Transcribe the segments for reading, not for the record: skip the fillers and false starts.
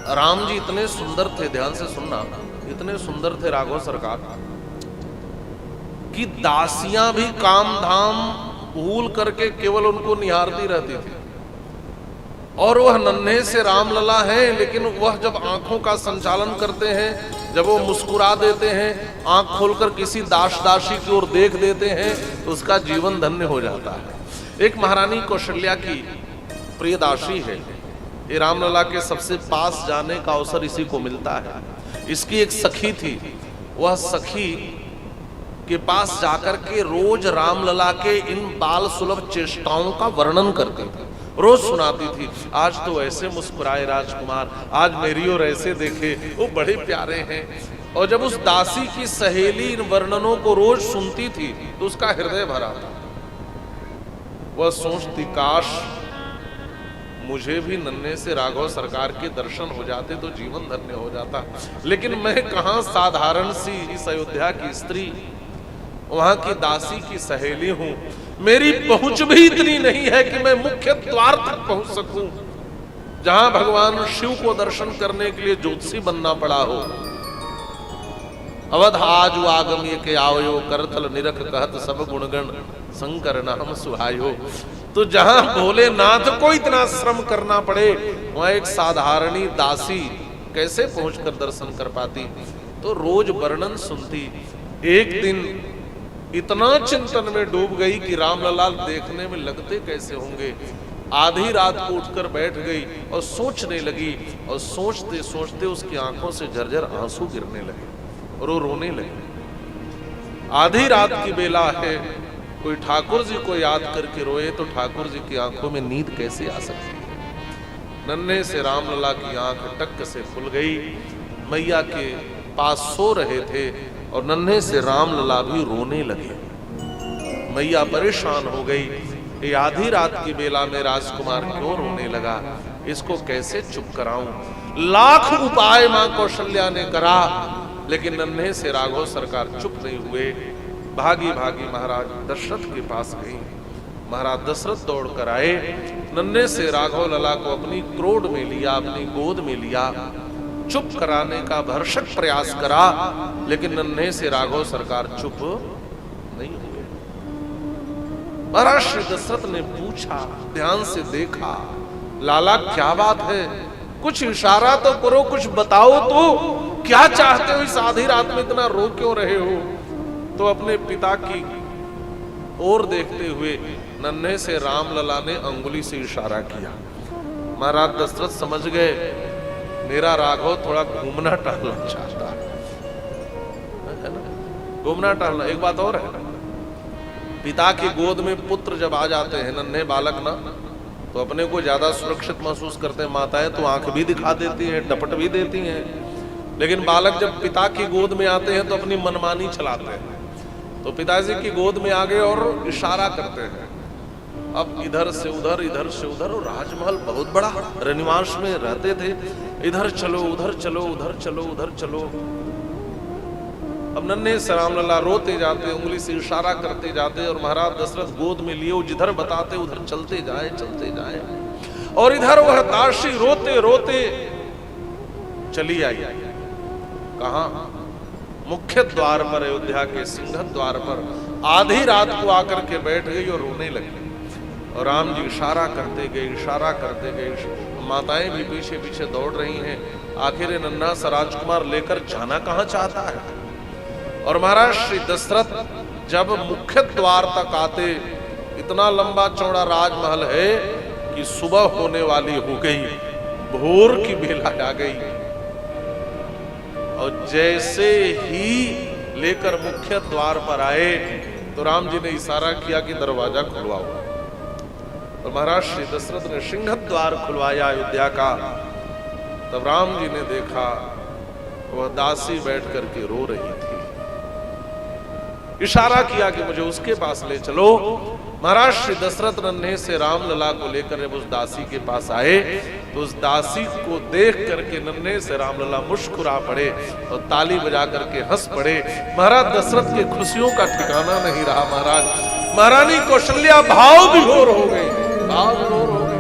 राम जी इतने सुंदर थे, ध्यान से सुनना, इतने सुंदर थे राघव सरकार कि दासियां भी काम धाम भूल करके केवल उनको निहारती रहती थी। और वह नन्हे से रामलला हैं, लेकिन वह जब आंखों का संचालन करते हैं, जब वो मुस्कुरा देते हैं, आंख खोलकर किसी दास दासी की ओर देख देते हैं, तो उसका जीवन धन्य हो जाता है। एक महारानी कौशल्या की प्रिय दासी है, ये रामलला के सबसे पास जाने का अवसर इसी को मिलता है। इसकी एक सखी थी, वह सखी के पास जाकर के रोज रामलला के इन बाल सुलभ चेष्टाओं का वर्णन करती थी, रोज सुनाती थी। आज तो ऐसे मुस्कुराए राजकुमार, आज मेरी ओर ऐसे देखे, वो बड़े प्यारे हैं। और जब उस दासी की सहेली इन वर्णनों को रोज सुनती थी तो उसका हृदय भरा था। वह सोचती, काश मुझे भी नन्हे से राघव सरकार के दर्शन हो जाते तो जीवन धन्य हो जाता। लेकिन मैं कहां साधारण सी इस अयोध्या की स्त्री, वहां की दासी की सहेली हूं, मेरी पहुंच भी इतनी नहीं है कि मैं मुख्य द्वार तक पहुंच सकूं, जहां भगवान शिव को दर्शन करने के लिए ज्योतिषी बनना पड़ा हो। अवध आज आगम्य के आवयो, करतल निरख कहत सब गुणगण, शंकर नाम सुहायो। तो जहां भोलेनाथ को इतना श्रम करना पड़े, वहां एक साधारणी दासी कैसे पहुंचकर दर्शन कर पाती। तो रोज वर्णन सुनती। एक दिन इतना चिंतन में डूब गई कि रामलला देखने में लगते कैसे होंगे। आधी रात को उठकर बैठ गई और सोचने लगी, और सोचते सोचते उसकी आंखों से झरझर आंसू गिरने लगे और वो रोने लगी। आधी रात की बेला है, कोई ठाकुर जी को याद करके रोए तो ठाकुर जी की आंखों में नींद कैसे आ सकती है। नन्हे से रामलला की आंख टक से खुल गई। मैया के पास सो रहे थे और नन्हे से रामलला भी रोने लगे। मैया परेशान हो गई, ये आधी रात की बेला में राजकुमार क्यों रोने लगा, इसको कैसे चुप कराऊं। लाख उपाय मां कौशल्या ने करा, लेकिन नन्हे से राघव सरकार चुप नहीं हुए। भागी भागी महाराज दशरथ के पास गई। महाराज दशरथ दौड़ कर आए, नन्हे से राघव लला को अपनी क्रोध में लिया, अपनी गोद में लिया, चुप कराने का भरसक प्रयास करा, लेकिन नन्हे से राघव सरकार चुप नहीं हुए। महाराज श्री दशरथ ने पूछा, ध्यान से देखा, लाला क्या बात है, कुछ इशारा तो करो, कुछ बताओ तो, क्या चाहते हो, इस आधी रात में इतना रो क्यों रहे हो। तो अपने पिता की ओर देखते हुए नन्हे से रामलला ने अंगुली से इशारा किया। महाराज दशरथ समझ गए, मेरा राघव थोड़ा घूमना टहलना चाहता है ना, घूमना टहलना। एक बात और है, पिता की गोद में पुत्र जब आ जाते हैं नन्हे बालक ना, तो अपने को ज्यादा सुरक्षित महसूस करते हैं। माताएं तो आंख भी दिखा देती हैं, डपट भी देती हैं, लेकिन बालक जब पिता की गोद में आते हैं तो अपनी मनमानी चलाते हैं। तो पिताजी की गोद में आ गए और इशारा करते हैं, अब इधर से उधर, इधर से उधर। और राजमहल बहुत बड़ा, रनिवास में रहते थे, इधर चलो, उधर चलो, उधर चलो, उधर चलो। अब नन्हे से रामलला रोते जाते, उंगली से इशारा करते जाते, और महाराज दशरथ गोद में लिए जिधर बताते उधर चलते जाए, चलते जाए। और इधर वह दासी रोते रोते चली आई। कहां? मुख्य द्वार पर, अयोध्या के सिंह द्वार पर आधी रात को आकर के बैठ गई और रोने लगी। और राम जी इशारा करते गए, इशारा करते गए। माताएं भी पीछे पीछे दौड़ रही हैं। आखिर नन्हा सा राजकुमार लेकर जाना कहां चाहता है। और महाराज श्री दशरथ जब मुख्य द्वार तक आते, इतना लंबा चौड़ा राजमहल है कि सुबह होने वाली हो गई, भोर की बेला आ गई। और जैसे ही लेकर मुख्य द्वार पर आए तो राम जी ने इशारा किया कि दरवाजा खुलवाओ। तो महाराज श्री दशरथ ने सिंह द्वार खुलवाया अयोध्या का। तब राम जी ने देखा वह दासी बैठ करके रो रही थी। इशारा किया कि मुझे उसके पास ले चलो। महाराज श्री दशरथ नन्हे से रामलला को लेकर जब उस दासी के पास आए तो उस दासी को देख करके नन्हे से रामलला मुस्कुरा पड़े और ताली बजा करके हंस पड़े। महाराज दशरथ के खुशियों का ठिकाना नहीं रहा। महारानी कौशल्या भाव विभोर हो गई, भाव विभोर हो गई।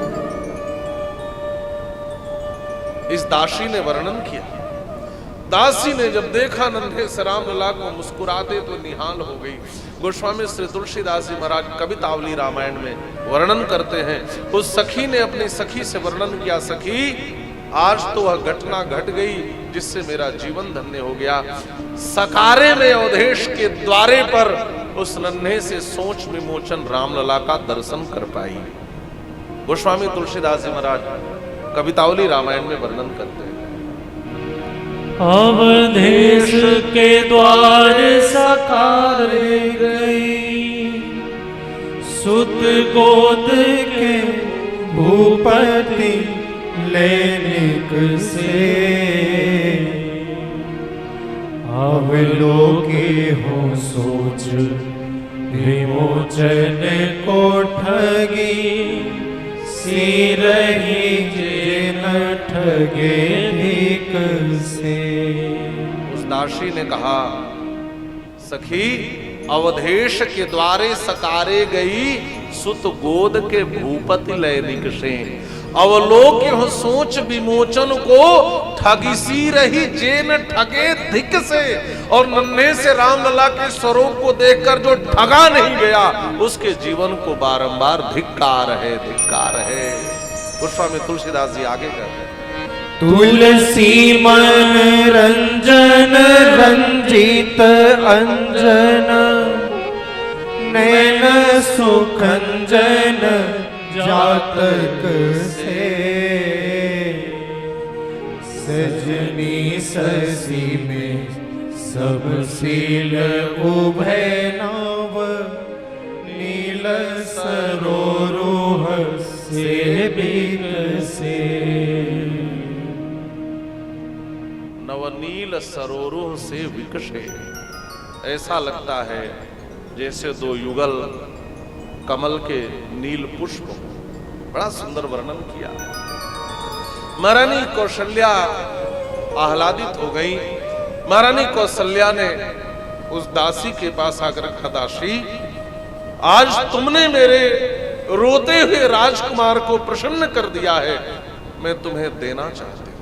इस दासी ने वर्णन किया। दासी ने जब देखा नन्हे से रामलला को मुस्कुराते तो निहाल हो गई। गोस्वामी श्री तुलसीदास जी महाराज कवितावली रामायण में वर्णन करते हैं, उस सखी ने अपनी सखी से वर्णन किया, सखी आज तो वह घटना घट गई जिससे मेरा जीवन धन्य हो गया। सकारे में अवधेश के द्वारे पर उस नन्हे से सोच विमोचन रामलला का दर्शन कर पाई। गोस्वामी तुलसीदास जी महाराज कवितावली रामायण में वर्णन करते हैं, अवधेश के द्वार सकारे गई, सुत गोद के भूपति लेनिक से, अवलोके हो सोच विमोचन को ठगी, सिरही जे न ठगे धिक से। उस दासी ने कहा, सखी अवधेश के द्वारे सकारे गई, सुत गोद के भूपति लैनिक से, अवलोक हो सोच विमोचन को ठगिसी रही जे न ठगे धिक से। और नन्हे से रामलला के स्वरूप को देखकर जो ठगा नहीं गया उसके जीवन को बारंबार धिक्कार है, धिक्कार है। गोस्वामी तुलसीदास जी आगे कहते हैं, तुलसी मन रंजन रंजित अंजन, नैन सुखंजन जातक से, सजनी ससी में सब सील उभय नव, नील सरोरुह से बिकसे। नवनील सरोरुह से विकसे, ऐसा लगता है जैसे दो युगल कमल के नील पुष्प। बड़ा सुंदर वर्णन किया। महारानी कौशल्या आह्लादित हो गई। महारानी कौशल्या ने उस दासी के पास आकर कहा, दासी आज तुमने मेरे रोते हुए राजकुमार को प्रसन्न कर दिया है, मैं तुम्हें देना चाहती हूं।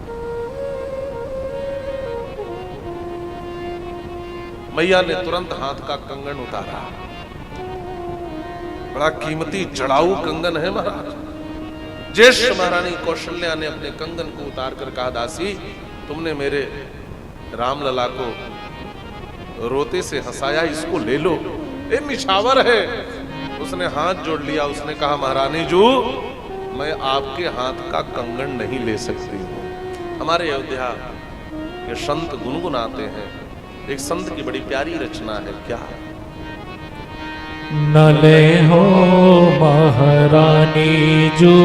मैया ने तुरंत हाथ का कंगन उतारा। बड़ा कीमती चढ़ाऊ कंगन है महाराज। ज्येष्ठ महारानी कौशल्या ने अपने कंगन को उतार कर कहा, दासी तुमने मेरे रामलला को रोते से हंसाया, इसको ले लो, ये निछावर है। उसने हाथ जोड़ लिया। उसने कहा, महारानी जू मैं आपके हाथ का कंगन नहीं ले सकती हूँ। हमारे अयोध्या के संत गुनगुनाते हैं, एक संत की बड़ी प्यारी रचना है, क्या न ले हो महारानी जो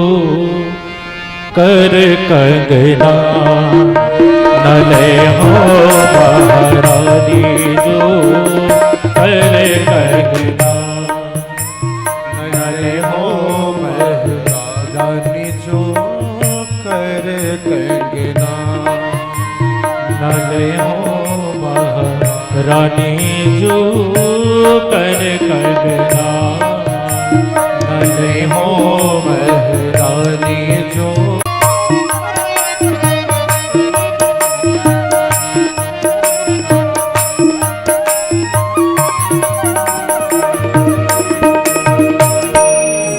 कर कंगना, न ले हो महारानी जो कर कंगना, न ले हो महारानी जो कर कंगना, न ले हो महारानी जो कर कंगना, न ले हो महारानी जो।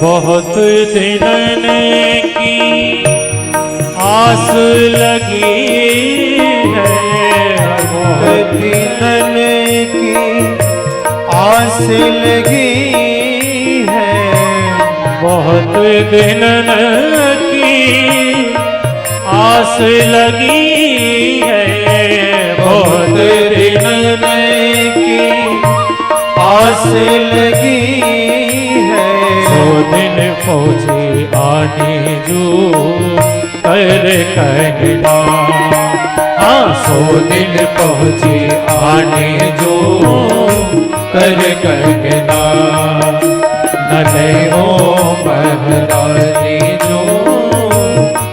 बहुत दिनन की आस लगी है, बहुत दिनन की आस लगी है, बहुत दिनन की आस लगी है, बहुत दिनन की आस लगी है। सो दिन फौजी आने जो कर कहना, हाँ सो दिन पहुँचे आने जो कर कहना, न ले हो महारानी जो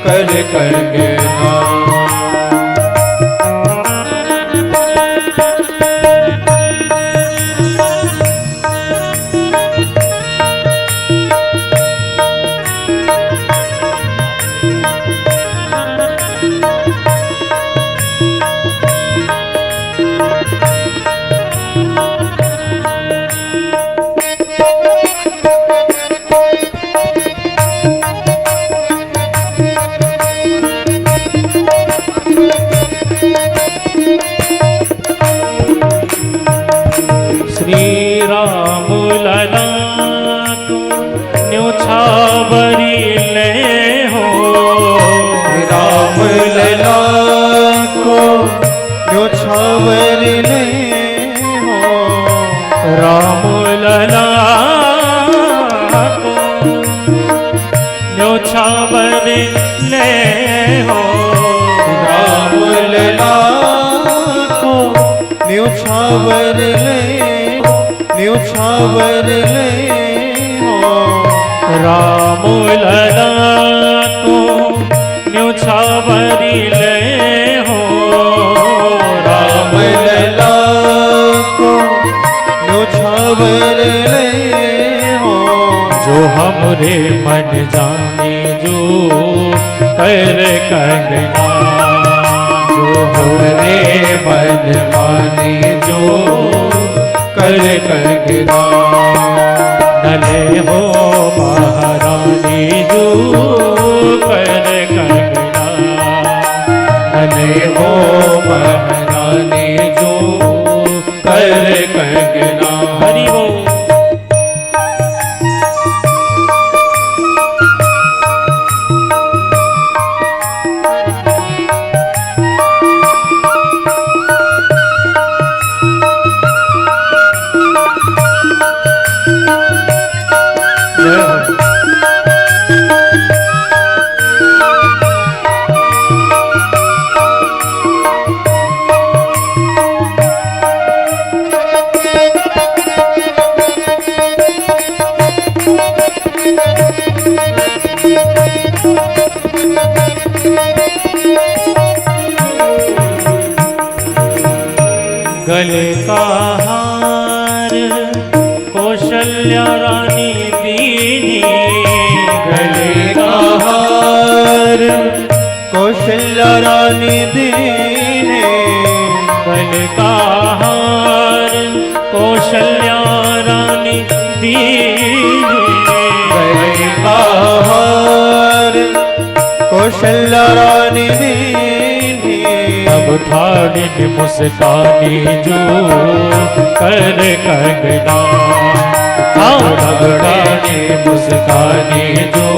कर कहना। न्योछावर ले हो राम लला को न्योछावर ले हो राम लला को न्योछावर ले हो राम लला को न्योछावर ले हो राम लला को न्योछावर ले हो जो हमरे मन जाने जो कर कंगना जो हमरे मन माने जो कर कंगना नले हो महारानी जो कर कंगना नले हो महारानी जो कर कंगना हरि हो गले का हार कौशल्या रानी दीनी गले का हार कौशल्या रानी दीने गले का हार कौशल्या रानी दीनी गले का हार कौशल्या रानी दीने अब ठाड़ी मुस्कानी जो कर कंगना अब ठाड़ी मुस्कानी जो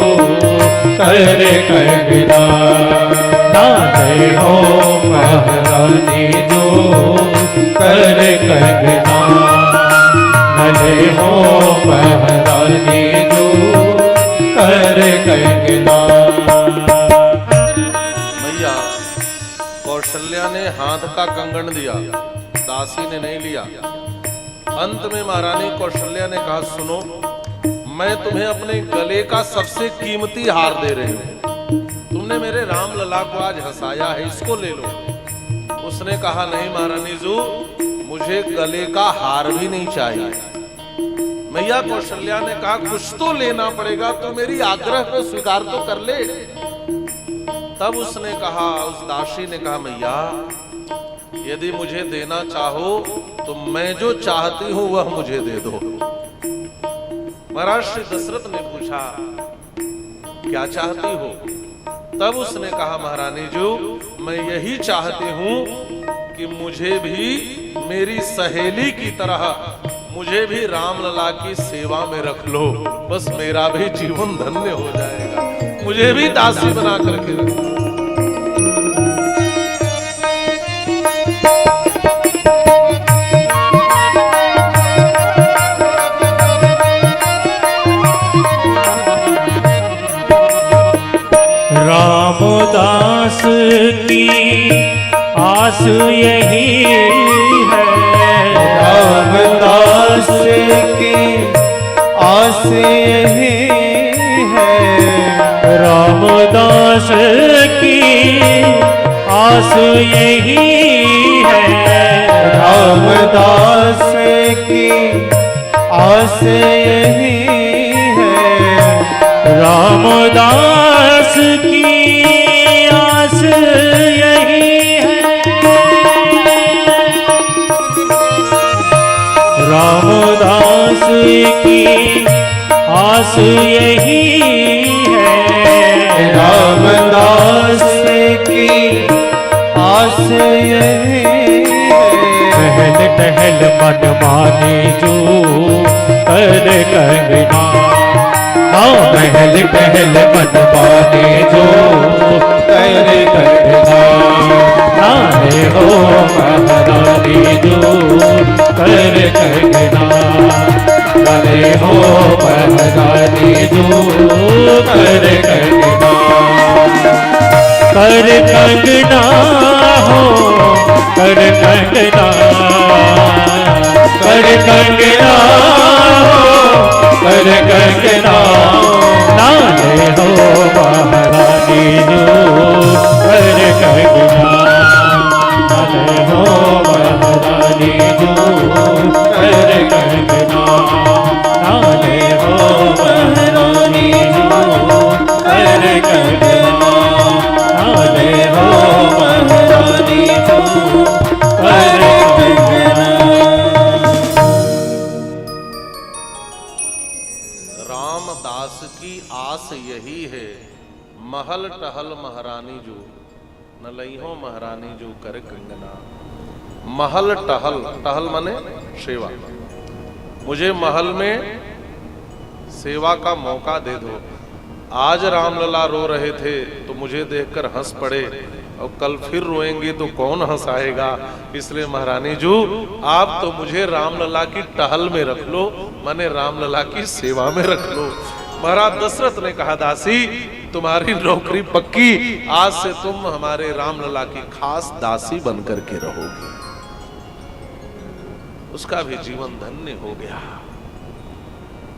कर कंगना नाले हो महारानी जो कर कंगना नले हो महारानी जो कर कंगना मैया कौशल्या ने हाथ का कंगन दिया, दासी ने नहीं लिया। अंत में महारानी कौशल्या ने कहा, सुनो, मैं तुम्हें अपने गले का सबसे कीमती हार दे रही हूं। तुमने मेरे राम लला को आज हंसाया है, इसको ले लो। उसने कहा, नहीं महारानी जू, मुझे गले का हार भी नहीं चाहिए। मैया कौशल्या ने कहा, कुछ तो लेना पड़ेगा, तो मेरी आग्रह को स्वीकार तो कर ले। तब उसने कहा, उस दासी ने कहा, मैया यदि मुझे देना चाहो तो मैं जो चाहती हूं वह मुझे दे दो। महाराज श्री दशरथ ने पूछा, क्या चाहती हो? तब उसने कहा, महारानी जी, मैं यही चाहती हूं कि मुझे भी मेरी सहेली की तरह मुझे भी रामलला की सेवा में रख लो, बस मेरा भी जीवन धन्य हो जाएगा। मुझे भी दासी बना करके रखो। रामदास की आस यही है, रामदास की आस यही है, रामदास की आस यही है, रामदास की आस यही है, रामदास की आस यही है, रामदास की आस यही है, रामदास की आस यही है। टहल टहल मन माने जो कर कंगना, महल महल मन माने जो कर कंगना, नाले हो महारानी जो कर कंगना, भले हो महारानी जो कर कंगना, कर कंगना हो, कर कंगना, कर कंगना हो, कर कंगना, नाले हो महारानी जो कर कंगना, नाले हो महारानी जो कर कंगना, नाले हो महारानी जो कर कंगना, नाले हो महारानी जो कर कंगना। रामदास की आस यही है, महल टहल महारानी जो न लइहो महारानी जो कर कंगना। महल टहल, टहल माने सेवा, मुझे महल में सेवा का मौका दे दो। आज रामलला रो रहे थे तो मुझे देखकर हंस पड़े, और कल फिर रोएंगे तो कौन हंसाएगा। इसलिए महारानी जू आप तो मुझे रामलला की टहल में रख लो, माने रामलला की सेवा में रख लो। महाराज दशरथ ने कहा दासी तुम्हारी नौकरी पक्की, आज से तुम हमारे रामलला की खास दासी बनकर के रहोगी। उसका भी जीवन धन्य हो गया।